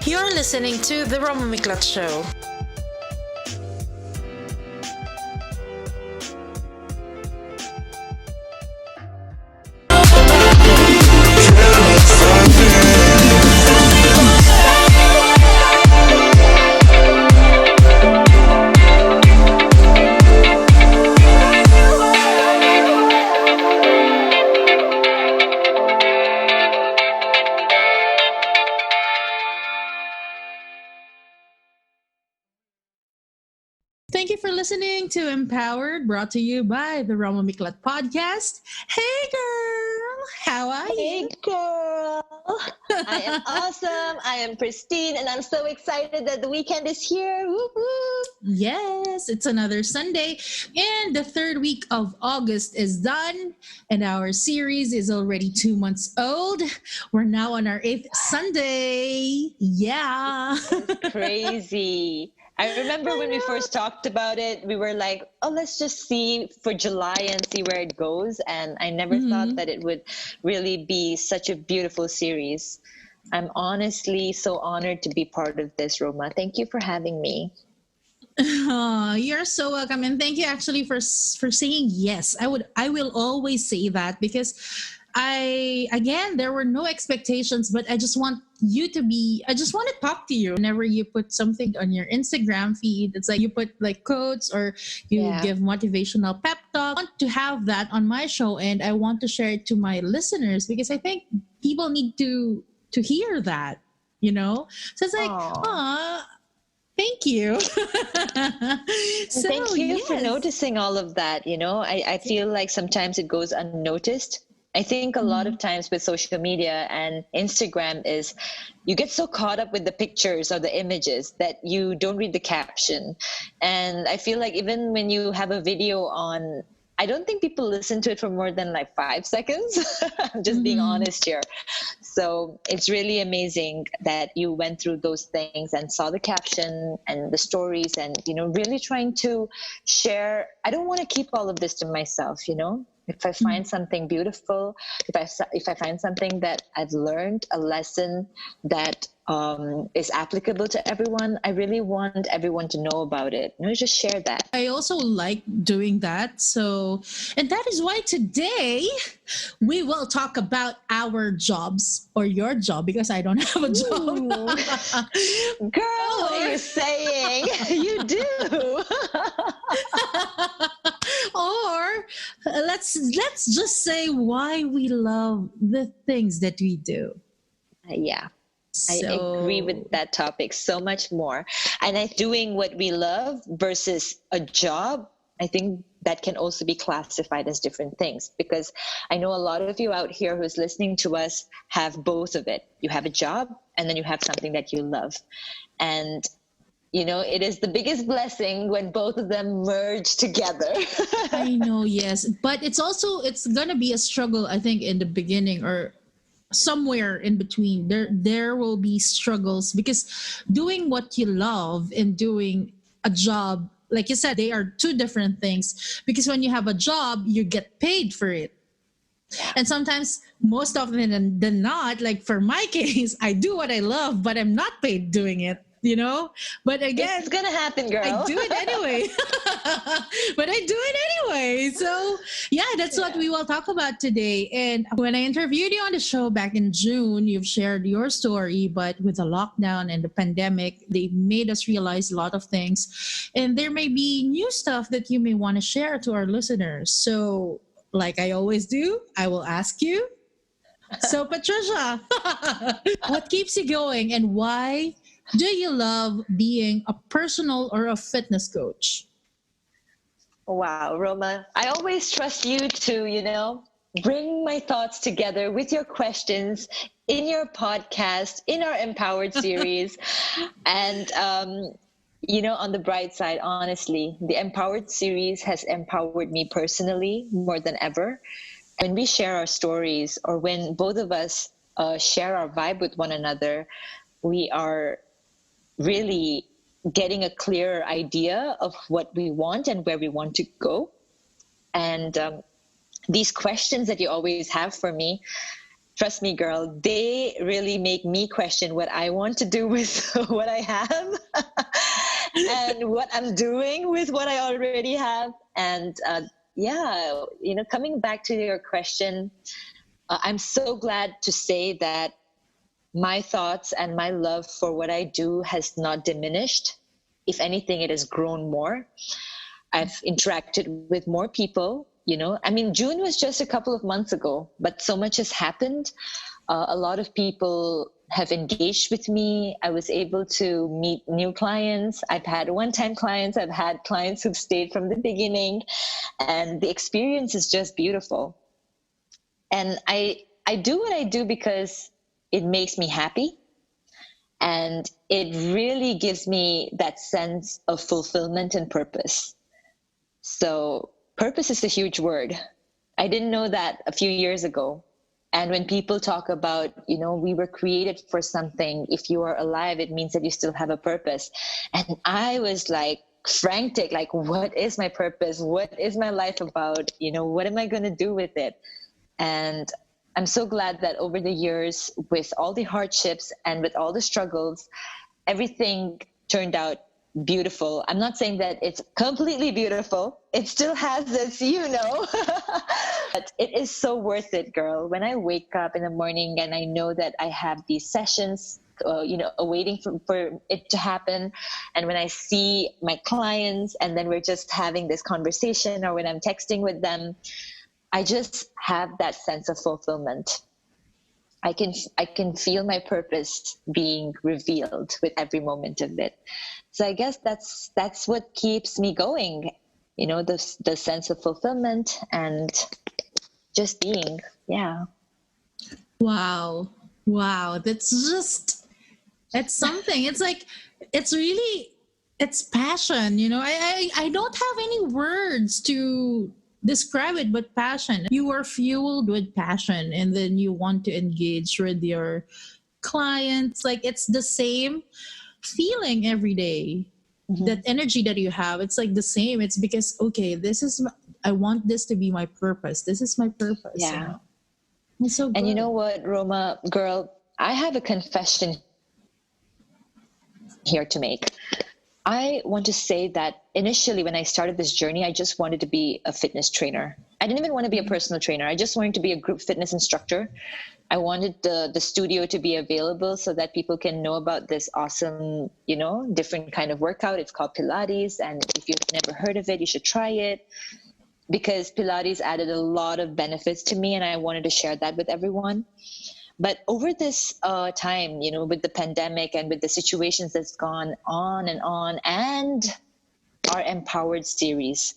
You're listening to The Roma Miclat Show. Thank you for listening to Empowered, brought to you by the Roma Miclat podcast. Hey girl, how are Hey you? girl, I am awesome. I am pristine, and I'm so excited that the weekend is here. Whoop, whoop. Yes, it's another Sunday, and the third week of August is done, and our series is already 2 months old. We're now on our eighth Sunday. Yeah. It's crazy. I remember when we first talked about it, we were like, oh, let's just see for July and see where it goes. And I never thought that it would really be such a beautiful series. I'm honestly so honored to be part of this, Roma. Thank you for having me. Oh, you're so welcome, and thank you actually for saying yes. I will always say that because there were no expectations, but I just want you to be. I just want to talk to you. Whenever you put something on your Instagram feed, it's like you put like quotes or you Yeah. give motivational pep talk. I want to have that on my show, and I want to share it to my listeners because I think people need to hear that. So it's like, Aw. ah. Thank you. And thank you for noticing all of that. I feel like sometimes it goes unnoticed. I think a lot of times with social media and Instagram is you get so caught up with the pictures or the images that you don't read the caption. And I feel like even when you have a video on, I don't think people listen to it for more than like 5 seconds. I'm just being honest here. So it's really amazing that you went through those things and saw the caption and the stories and, really trying to share. I don't want to keep all of this to myself, If I find something beautiful, if I find something that I've learned, a lesson that is applicable to everyone, I really want everyone to know about it. Just share that. I also like doing that. And that is why today we will talk about our jobs or your job because I don't have a job. Girl, what are you saying? You do. Or let's just say why we love the things that we do. Yeah. I agree with that topic so much more. And doing what we love versus a job, I think that can also be classified as different things because I know a lot of you out here who's listening to us have both of it. You have a job and then you have something that you love. And it is the biggest blessing when both of them merge together. I know, yes. But it's going to be a struggle, I think, in the beginning or somewhere in between. There will be struggles because doing what you love and doing a job, like you said, they are two different things. Because when you have a job, you get paid for it. And sometimes, most often than not, like for my case, I do what I love, but I'm not paid doing it. But again, it's gonna happen, girl. I do it anyway. But I do it anyway. So yeah, that's what we will talk about today. And when I interviewed you on the show back in June, you've shared your story, but with the lockdown and the pandemic, they made us realize a lot of things. And there may be new stuff that you may want to share to our listeners. So like I always do, I will ask you. So Patricia, what keeps you going and why do you love being a personal or a fitness coach? Wow, Roma, I always trust you to, bring my thoughts together with your questions in your podcast, in our Empowered series. And, on the bright side, honestly, the Empowered series has empowered me personally more than ever. When we share our stories or when both of us share our vibe with one another, we are really getting a clearer idea of what we want and where we want to go. And these questions that you always have for me, trust me, girl, they really make me question what I want to do with what I have and what I'm doing with what I already have. And yeah, coming back to your question, I'm so glad to say that my thoughts and my love for what I do has not diminished. If anything, it has grown more. I've interacted with more people. I mean, June was just a couple of months ago, but so much has happened. A lot of people have engaged with me. I was able to meet new clients. I've had one-time clients. I've had clients who've stayed from the beginning, and the experience is just beautiful. And I do what I do because it makes me happy. And it really gives me that sense of fulfillment and purpose. So purpose is a huge word. I didn't know that a few years ago. And when people talk about, we were created for something. If you are alive, it means that you still have a purpose. And I was like frantic, like, what is my purpose? What is my life about? What am I going to do with it? And I'm so glad that over the years, with all the hardships and with all the struggles, everything turned out beautiful. I'm not saying that it's completely beautiful. It still has this, but it is so worth it, girl. When I wake up in the morning and I know that I have these sessions, awaiting for it to happen. And when I see my clients and then we're just having this conversation, or when I'm texting with them, I just have that sense of fulfillment. I can feel my purpose being revealed with every moment of it. So I guess that's what keeps me going, the sense of fulfillment and just being. Yeah. Wow. It's something. It's like, it's passion, I don't have any words to describe it, but passion. You are fueled with passion, and then you want to engage with your clients. Like, it's the same feeling every day. Mm-hmm. That energy that you have, it's like the same. It's because, okay, I want this to be my purpose. This is my purpose. Yeah. It's so good. And you know what, Roma, girl, I have a confession here to make. I want to say that initially when I started this journey, I just wanted to be a fitness trainer. I didn't even want to be a personal trainer. I just wanted to be a group fitness instructor. I wanted the studio to be available so that people can know about this awesome, different kind of workout. It's called Pilates. And if you've never heard of it, you should try it, because Pilates added a lot of benefits to me, and I wanted to share that with everyone. But over this time, with the pandemic and with the situations that's gone on, and our Empowered series,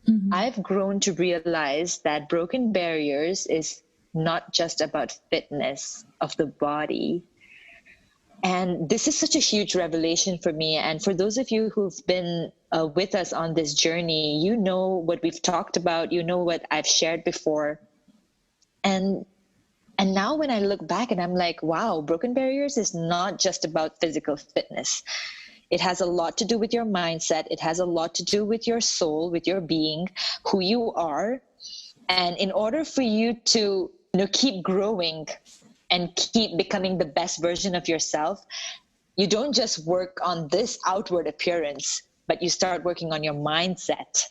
mm-hmm. I've grown to realize that broken barriers is not just about fitness of the body. And this is such a huge revelation for me. And for those of you who've been with us on this journey, you know what we've talked about, what I've shared before. And now when I look back and I'm like, wow, broken barriers is not just about physical fitness. It has a lot to do with your mindset. It has a lot to do with your soul, with your being, who you are. And in order for you to keep growing and keep becoming the best version of yourself, you don't just work on this outward appearance, but you start working on your mindset.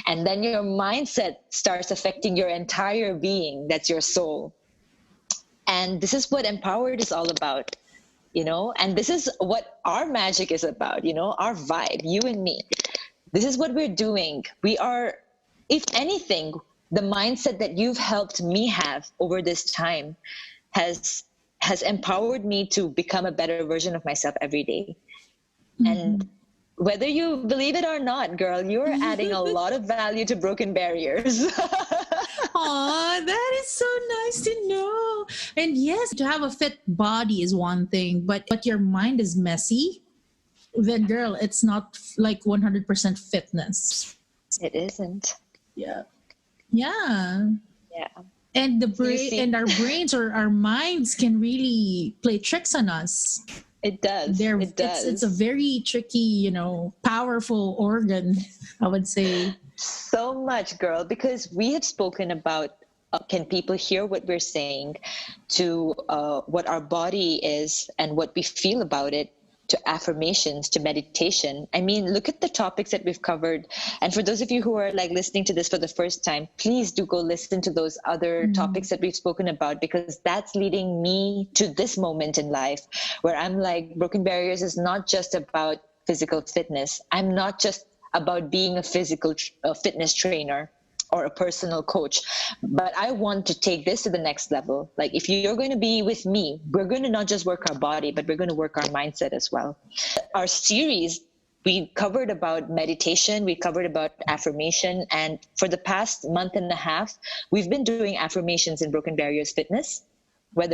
And then your mindset starts affecting your entire being. That's your soul. And this is what Empowered is all about, and this is what our magic is about, our vibe, you and me. This is what we're doing. We are, if anything, the mindset that you've helped me have over this time has empowered me to become a better version of myself every day. Mm-hmm. And whether you believe it or not, girl, you're adding a lot of value to broken barriers. Aw, that is so nice to know. And yes, to have a fit body is one thing, but your mind is messy, then girl, it's not like 100% fitness. It isn't. Yeah. And the brain and our brains or our minds can really play tricks on us. It does. It's a very tricky, powerful organ, I would say. So much, girl, because we have spoken about can people hear what we're saying, to what our body is and what we feel about it, to affirmations, to meditation. I mean, look at the topics that we've covered. And for those of you who are like listening to this for the first time, please do go listen to those other topics that we've spoken about, because that's leading me to this moment in life where I'm like, Broken Barriers is not just about physical fitness. I'm not just about being a physical fitness trainer or a personal coach, but I want to take this to the next level. Like, if you're going to be with me, we're going to not just work our body, but we're going to work our mindset as well. Our series, we covered about meditation, we covered about affirmation, and for the past month and a half, we've been doing affirmations in Broken Barriers Fitness. But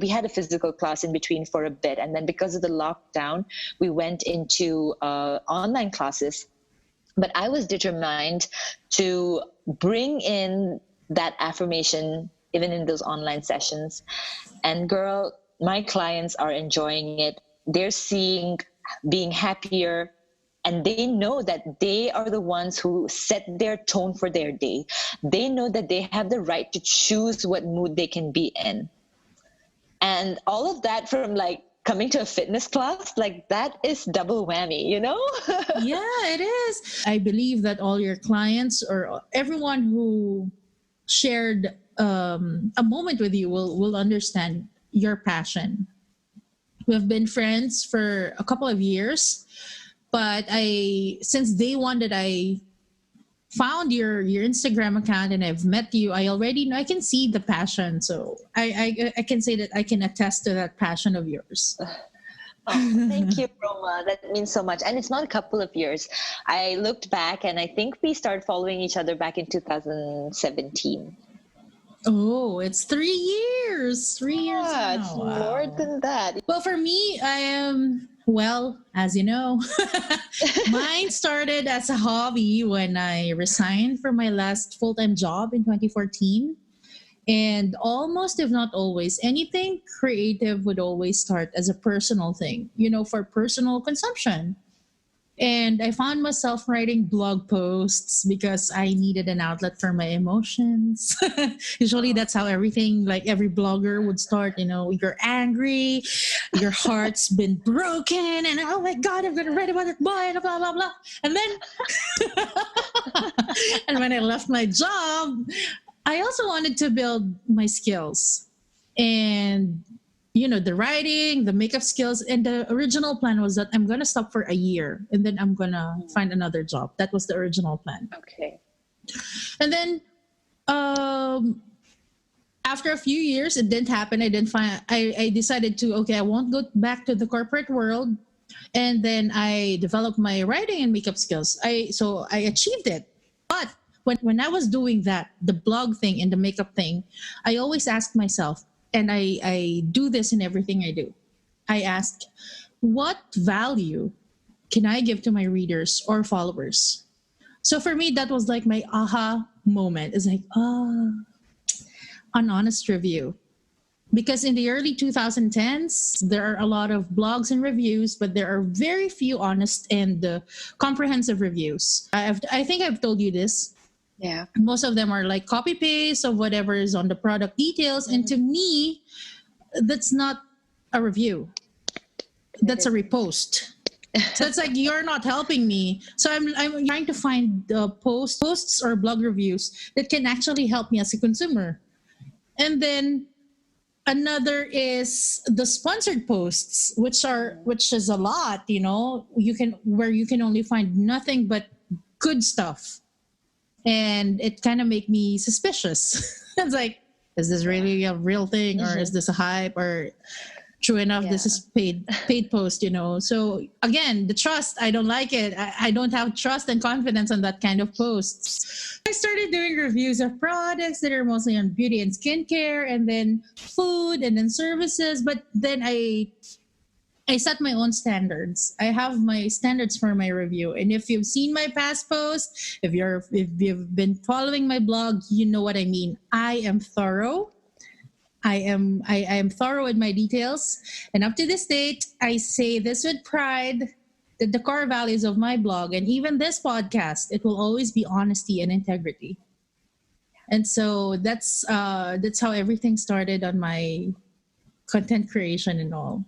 we had a physical class in between for a bit, and then because of the lockdown, we went into online classes. But I was determined to bring in that affirmation even in those online sessions. And girl, my clients are enjoying it. They're seeing being happier, and they know that they are the ones who set their tone for their day. They know that they have the right to choose what mood they can be in. And all of that from like coming to a fitness class, like that is double whammy, you know? Yeah, it is. I believe that all your clients or everyone who shared a moment with you will understand your passion. We've been friends for a couple of years, but since day one that I found your Instagram account and I've met you, I already know, I can see the passion. So I can say that I can attest to that passion of yours. Oh, thank you, Roma. That means so much. And it's not a couple of years. I looked back and I think we started following each other back in 2017. Oh, it's 3 years. 3 years now. It's more than that. Well, for me, I am, well, as you know, mine started as a hobby when I resigned from my last full-time job in 2014. And almost, if not always, anything creative would always start as a personal thing, for personal consumption. And I found myself writing blog posts because I needed an outlet for my emotions. Usually that's how everything, like every blogger would start, you're angry, your heart's been broken, and oh my God, I'm going to write about it, blah, blah, blah, blah. And then, and when I left my job, I also wanted to build my skills and, the writing, the makeup skills. And the original plan was that I'm going to stop for a year and then I'm going to find another job. That was the original plan. Okay. And then after a few years, it didn't happen. I decided I won't go back to the corporate world. And then I developed my writing and makeup skills. So I achieved it. But when I was doing that, the blog thing and the makeup thing, I always asked myself, and I do this in everything I do. I asked, what value can I give to my readers or followers? So for me, that was like my aha moment. It's like, an honest review. Because in the early 2010s, there are a lot of blogs and reviews, but there are very few honest and comprehensive reviews. I think I've told you this. Yeah. Most of them are like copy paste of whatever is on the product details. And to me, that's not a review. That's a repost. So it's like, you're not helping me. So I'm trying to find posts or blog reviews that can actually help me as a consumer. And then another is the sponsored posts, which is a lot, where you can only find nothing but good stuff. And it kind of make me suspicious. It's like, is this really a real thing, or is this a hype, or true enough, this is paid post, So again, the trust, I don't like it. I don't have trust and confidence on that kind of posts. I started doing reviews of products that are mostly on beauty and skincare, and then food, and then services. But then I set my own standards. I have my standards for my review. And if you've seen my past posts, if you've been following my blog, you know what I mean. I am thorough. I am thorough in my details. And up to this date, I say this with pride, that the core values of my blog and even this podcast, it will always be honesty and integrity. And so that's how everything started on my content creation and all.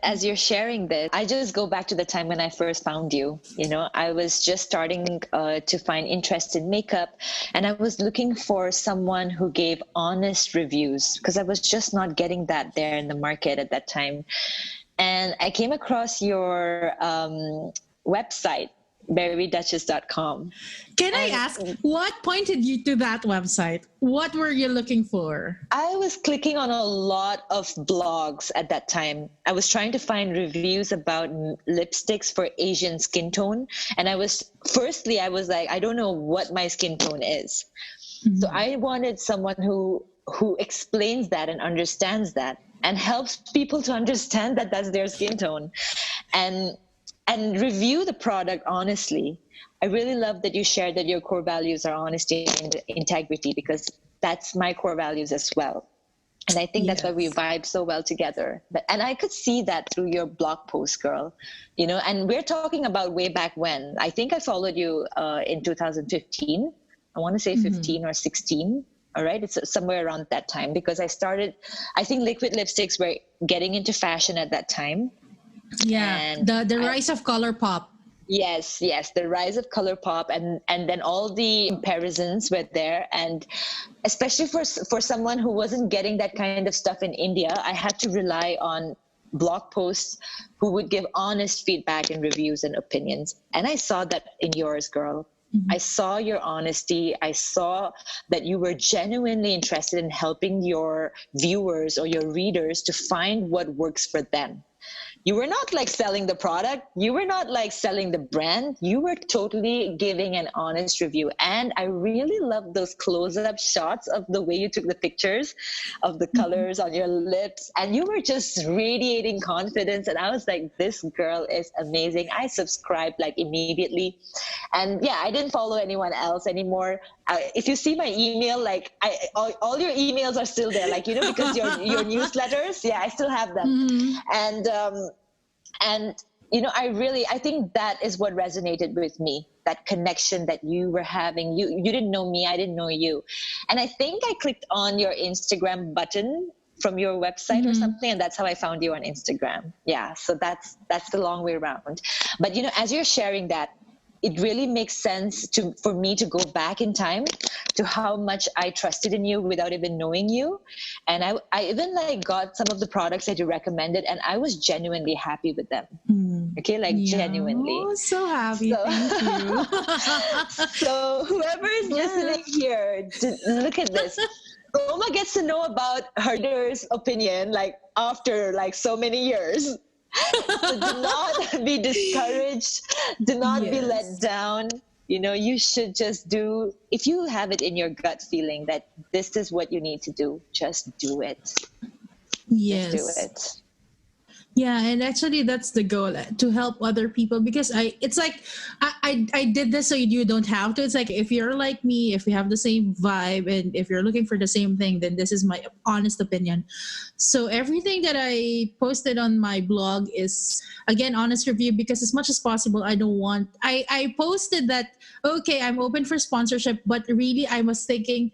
As you're sharing this, I just go back to the time when I first found you. You know, I was just starting to find interest in makeup, and I was looking for someone who gave honest reviews because I was just not getting that there in the market at that time. And I came across your website, berryduchess.com. Can I ask, what pointed you to that website? What were you looking for? I was clicking on a lot of blogs at that time. I was trying to find reviews about lipsticks for Asian skin tone. And I was like, I don't know what my skin tone is. Mm-hmm. So I wanted someone who explains that and understands that and helps people to understand that that's their skin tone. And review the product honestly. I really love that you shared that your core values are honesty and integrity, because that's my core values as well. And I think that's why we vibe so well together. And I could see that through your blog post, girl. You know, and we're talking about way back when. I think I followed you in 2015. I want to say 15 or 16. All right. It's somewhere around that time, because I think liquid lipsticks were getting into fashion at that time. Yeah, and the rise of color pop. Yes, the rise of color pop, and then all the comparisons were there, and especially for someone who wasn't getting that kind of stuff in India, I had to rely on blog posts who would give honest feedback and reviews and opinions, and I saw that in yours, girl. Mm-hmm. I saw your honesty. I saw that you were genuinely interested in helping your viewers or your readers to find what works for them. You were not like selling the product. You were not like selling the brand. You were totally giving an honest review. And I really love those close-up shots of the way you took the pictures of the colors on your lips. And you were just radiating confidence. And I was like, this girl is amazing. I subscribed like immediately. And yeah, I didn't follow anyone else anymore. If you see my email, like all your emails are still there, like, you know, because your newsletters, yeah, I still have them. Mm-hmm. And you know, I think that is what resonated with me, that connection that you were having. You didn't know me, I didn't know you. And I think I clicked on your Instagram button from your website or something, and that's how I found you on Instagram. Yeah, so that's the long way around. But you know, as you're sharing that, it really makes sense for me to go back in time to how much I trusted in you without even knowing you. And I even like got some of the products that you recommended, and I was genuinely happy with them. Okay, like genuinely. Oh, so happy. Thank you. So whoever is listening here, look at this. Roma gets to know about her reader's opinion like after like so many years. So do not be discouraged. Do not be let down. You know, you should just do, if you have it in your gut feeling that this is what you need to do, just do it. Yes. Just do it. Yeah, and actually that's the goal, to help other people, because I did this so you don't have to. It's like, if you're like me, if we have the same vibe, and if you're looking for the same thing, then this is my honest opinion. So everything that I posted on my blog is, again, honest review, because as much as possible, I posted that, okay, I'm open for sponsorship, but really I was thinking,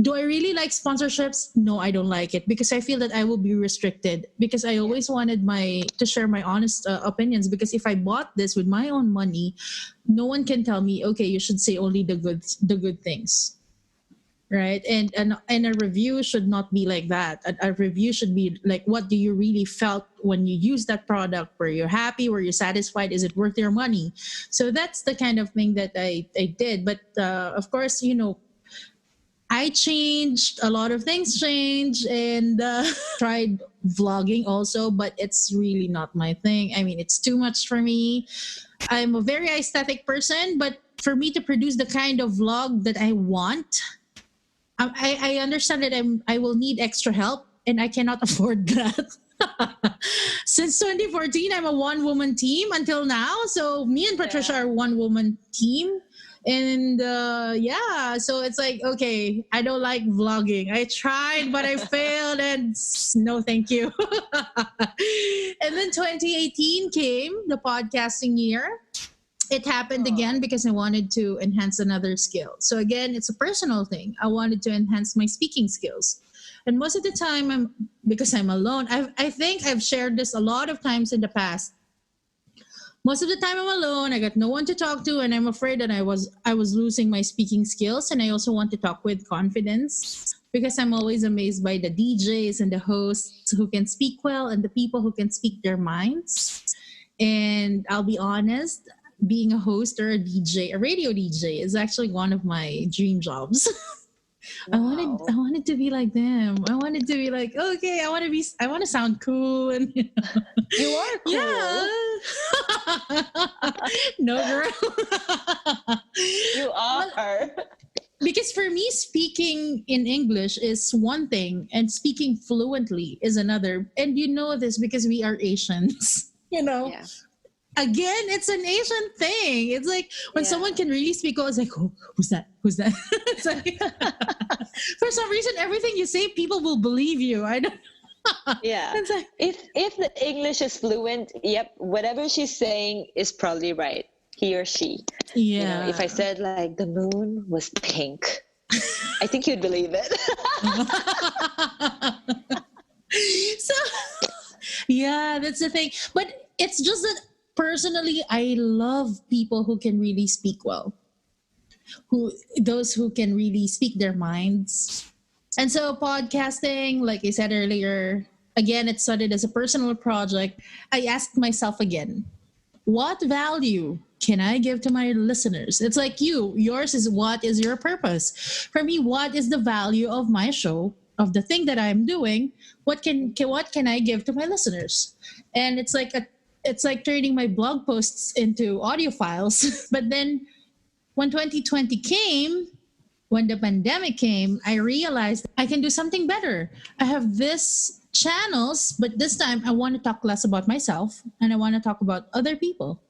do I really like sponsorships? No, I don't like it, because I feel that I will be restricted, because I always wanted to share my honest opinions, because if I bought this with my own money, no one can tell me, okay, you should say only the good things. Right? And a review should not be like that. A review should be like, what do you really felt when you use that product? Were you happy? Were you satisfied? Is it worth your money? So that's the kind of thing that I did. But of course, you know, I changed, a lot of things changed, and tried vlogging also, but it's really not my thing. I mean, it's too much for me. I'm a very aesthetic person, but for me to produce the kind of vlog that I want, I understand that I will need extra help, and I cannot afford that. Since 2014, I'm a one-woman team until now. So me and Patricia are one-woman team. And so it's like, okay, I don't like vlogging. I tried, but I failed, and no, thank you. And then 2018 came, the podcasting year. it happened again because I wanted to enhance another skill. So again, it's a personal thing. I wanted to enhance my speaking skills. And most of the time because I'm alone, I think I've shared this a lot of times in the past. Most of the time I'm alone, I got no one to talk to, and I'm afraid that I was losing my speaking skills. And I also want to talk with confidence because I'm always amazed by the DJs and the hosts who can speak well and the people who can speak their minds. And I'll be honest, being a host or a DJ, a radio DJ, is actually one of my dream jobs. Wow. I wanted to be like them. I wanted to be like, okay, I want to sound cool and You are cool. yeah. No, girl. You are. Because for me, speaking in English is one thing and speaking fluently is another. And you know this because we are Asians, Yeah. Again, it's an Asian thing. It's like when someone can really speak, it's like, oh, who's that? Who's that? It's like, for some reason, everything you say, people will believe you. I don't. Yeah. It's like, If the English is fluent, yep, whatever she's saying is probably right. He or she. yeah. If I said like the moon was pink, I think you'd believe it. So, yeah, that's the thing. But it's just that personally, I love people who can really speak well, those who can really speak their minds. And so, podcasting, like I said earlier, again, it started as a personal project. I asked myself again, what value can I give to my listeners? It's like yours is what is your purpose? For me, what is the value of my show, of the thing that I'm doing? What can I give to my listeners? And it's like turning my blog posts into audio files. But then when 2020 came, when the pandemic came, I realized I can do something better. I have this channels, but this time I want to talk less about myself and I want to talk about other people.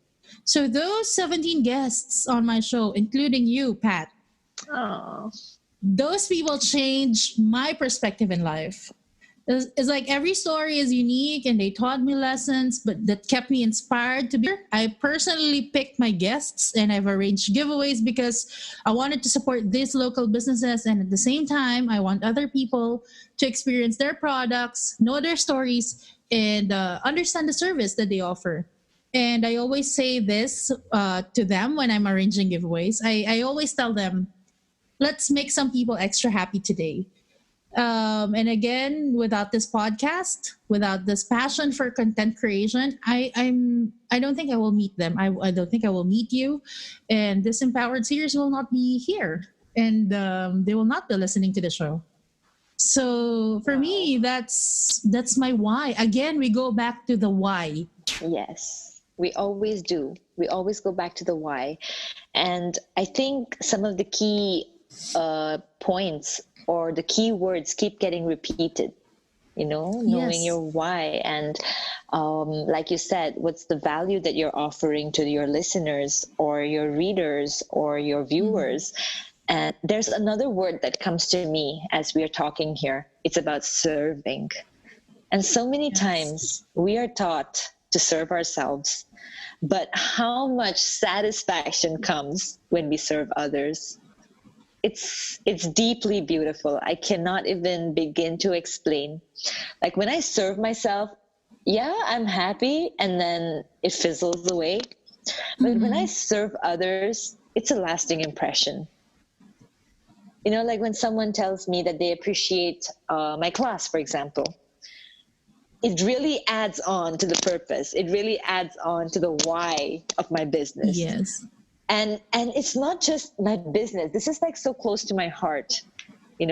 So those 17 guests on my show, including you, Pat, Oh. those people changed my perspective in life. It's like every story is unique and they taught me lessons, but that kept me inspired to be here. I personally picked my guests and I've arranged giveaways because I wanted to support these local businesses. And at the same time, I want other people to experience their products, know their stories, and understand the service that they offer. And I always say this to them when I'm arranging giveaways. I always tell them, let's make some people extra happy today. And again, without this podcast, without this passion for content creation, I don't think I will meet them. I don't think I will meet you, and this empowered series will not be here, and they will not be listening to the show. So for me, that's my why. Again, we go back to the why. Yes, we always do. We always go back to the why. And I think some of the key points or the key words keep getting repeated, knowing your why. And like you said, what's the value that you're offering to your listeners or your readers or your viewers? And there's another word that comes to me as we are talking here. It's about serving. And so many times we are taught to serve ourselves, but how much satisfaction comes when we serve others? It's deeply beautiful. I cannot even begin to explain. Like when I serve myself, I'm happy and then it fizzles away. But when I serve others, it's a lasting impression. Like when someone tells me that they appreciate my class, for example, it really adds on to the purpose. It really adds on to the why of my business. Yes. And it's not just my business. This is like so close to my heart,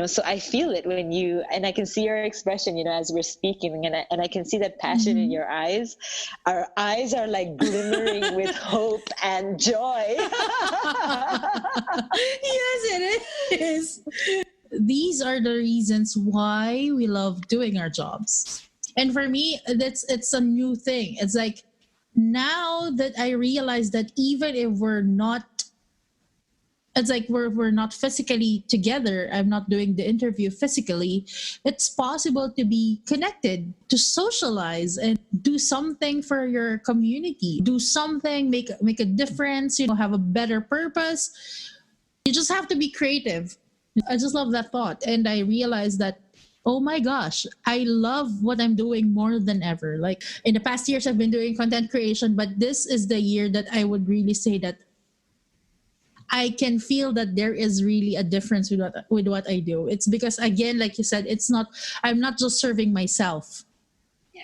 so I feel it when and I can see your expression, as we're speaking, and I can see that passion in your eyes. Our eyes are like glimmering with hope and joy. Yes, it is. These are the reasons why we love doing our jobs. And for me, it's a new thing. It's like, now that I realize that even if we're not it's like we're not physically together. I'm not doing the interview physically. It's possible to be connected, to socialize and do something for your community. Do something, make a difference, have a better purpose. You just have to be creative. I just love that thought. And I realized that, oh my gosh, I love what I'm doing more than ever. Like in the past years, I've been doing content creation, but this is the year that I would really say that I can feel that there is really a difference with what I do. It's because, again, like you said, I'm not just serving myself. Yeah.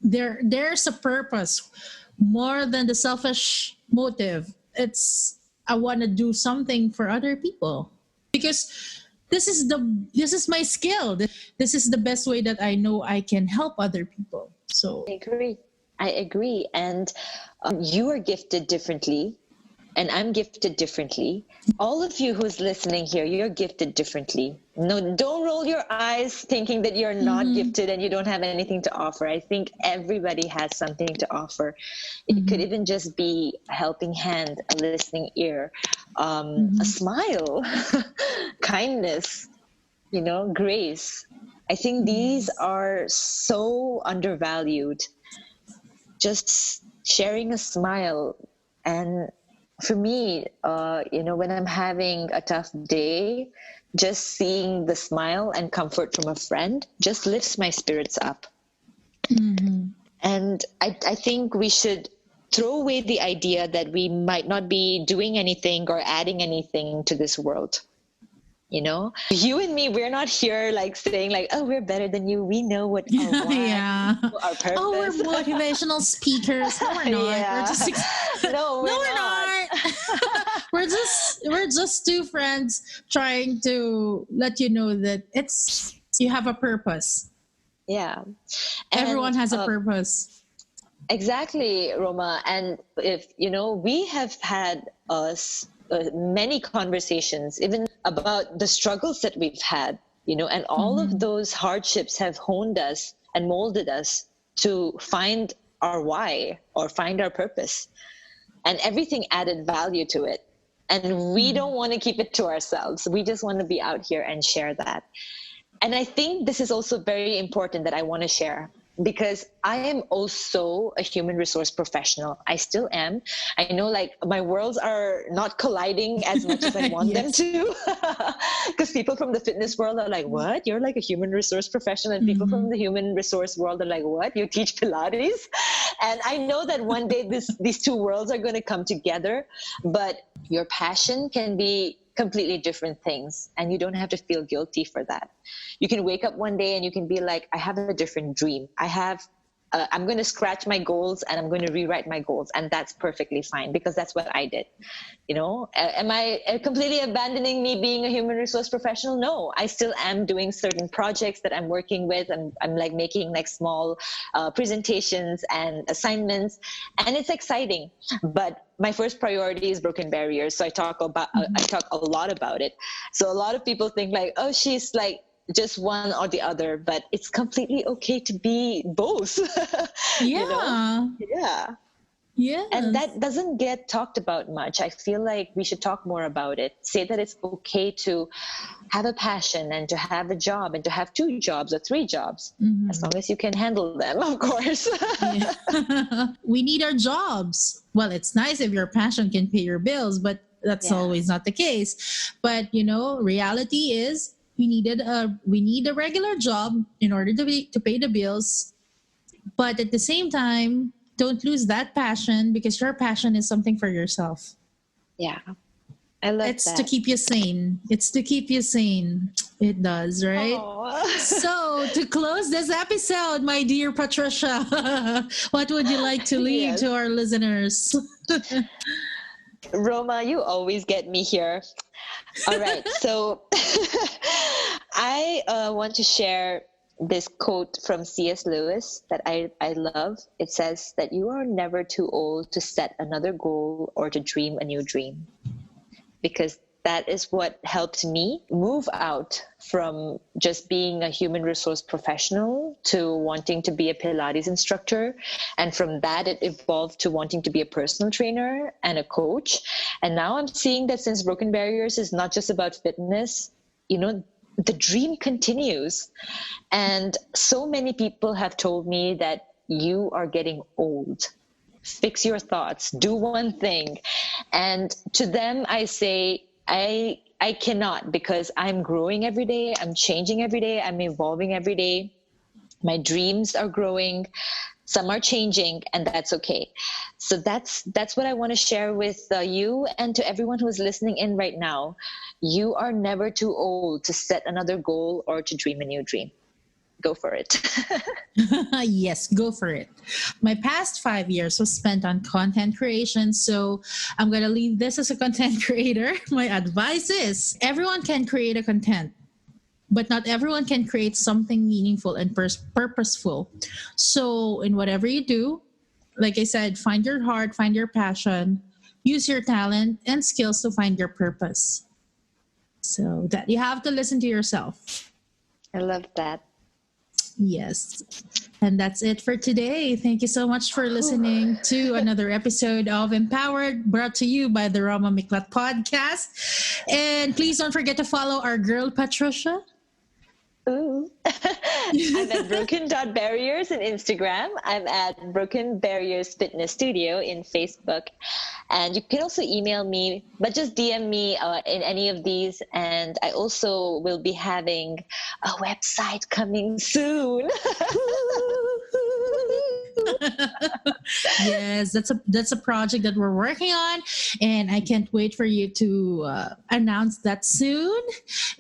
There's a purpose more than the selfish motive. I want to do something for other people because this is my skill. This is the best way that I know I can help other people. So I agree. And you are gifted differently, and I'm gifted differently. All of you who's listening here, you're gifted differently. No, don't roll your eyes thinking that you're not gifted and you don't have anything to offer. I think everybody has something to offer. It could even just be a helping hand, a listening ear, a smile, kindness, grace. I think these are so undervalued. Just sharing a smile. And for me, when I'm having a tough day, just seeing the smile and comfort from a friend just lifts my spirits up. And I think we should throw away the idea that we might not be doing anything or adding anything to this world. You and me, we're not here like saying like, oh, we're better than you. We know what our why, our purpose. Oh, we're motivational speakers. No, we're not. Yeah. We're just no, we're not. we're just two friends trying to let you know that you have a purpose. Yeah. Everyone has a purpose. Exactly, Roma. And if, we have had many conversations, even about the struggles that we've had, and all of those hardships have honed us and molded us to find our why or find our purpose. And everything added value to it. And we don't want to keep it to ourselves. We just want to be out here and share that. And I think this is also very important that I want to share, because I am also a human resource professional. I still am. I know like my worlds are not colliding as much as I want them to, because people from the fitness world are like, what? You're like a human resource professional. And people from the human resource world are like, what? You teach Pilates? And I know that one day these two worlds are going to come together, but your passion can be completely different things, and you don't have to feel guilty for that. You can wake up one day and you can be like, I have a different dream. I'm going to scratch my goals and I'm going to rewrite my goals, and that's perfectly fine, because that's what I did. Am I completely abandoning me being a human resource professional? No, I still am doing certain projects that I'm working with. I'm like making like small presentations and assignments, and it's exciting. But my first priority is broken barriers. So I talk a lot about it. So a lot of people think like, oh, she's like just one or the other, but it's completely okay to be both. Yeah. Yeah. And that doesn't get talked about much. I feel like we should talk more about it. Say that it's okay to have a passion and to have a job and to have 2 jobs or 3 jobs, as long as you can handle them, of course. We need our jobs. Well, it's nice if your passion can pay your bills, but that's always not the case. But, reality is we need a regular job in order to pay the bills. But at the same time, don't lose that passion, because your passion is something for yourself. Yeah. I love it's that. to keep you sane. It's to keep you sane. It does, right? So to close this episode, my dear Patricia, what would you like to leave to our listeners? Roma, you always get me here. All right. So I want to share this quote from C.S. Lewis that I love. It says that you are never too old to set another goal or to dream a new dream, because that is what helped me move out from just being a human resource professional to wanting to be a Pilates instructor. And from that, it evolved to wanting to be a personal trainer and a coach. And now I'm seeing that since Broken Barriers is not just about fitness, the dream continues. And so many people have told me that you are getting old. Fix your thoughts, do one thing. And to them, I say, I cannot, because I'm growing every day. I'm changing every day. I'm evolving every day. My dreams are growing. Some are changing, and that's okay. So that's what I want to share with you and to everyone who is listening in right now. You are never too old to set another goal or to dream a new dream. Go for it. Yes, go for it. My past 5 years was spent on content creation, so I'm going to leave this as a content creator. My advice is everyone can create a content, but not everyone can create something meaningful and purposeful. So in whatever you do, like I said, find your heart, find your passion, use your talent and skills to find your purpose. So that you have to listen to yourself. I love that. Yes. And that's it for today. Thank you so much for listening to another episode of Empowered, brought to you by the Roma Miclat podcast. And please don't forget to follow our girl, Patricia. Ooh. I'm at broken.barriers in Instagram. I'm at Broken Barriers Fitness Studio in Facebook. And you can also email me, but just DM me in any of these. And I also will be having a website coming soon. Yes, that's a project that we're working on, and I can't wait for you to announce that soon.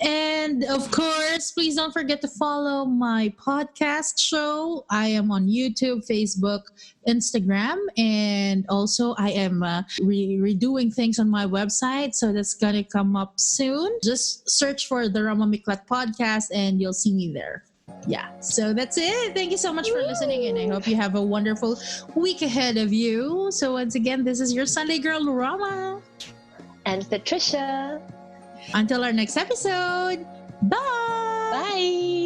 And of course, please don't forget to follow my podcast show. I am on YouTube, Facebook, Instagram, and also I am redoing things on my website, so that's gonna come up soon. Just search for the Roma Miclat podcast and you'll see me there. Yeah, so that's it. Thank you so much for listening, and I hope you have a wonderful week ahead of you. So once again, this is your Sunday girl, Roma. And Patricia. Until our next episode, bye! Bye!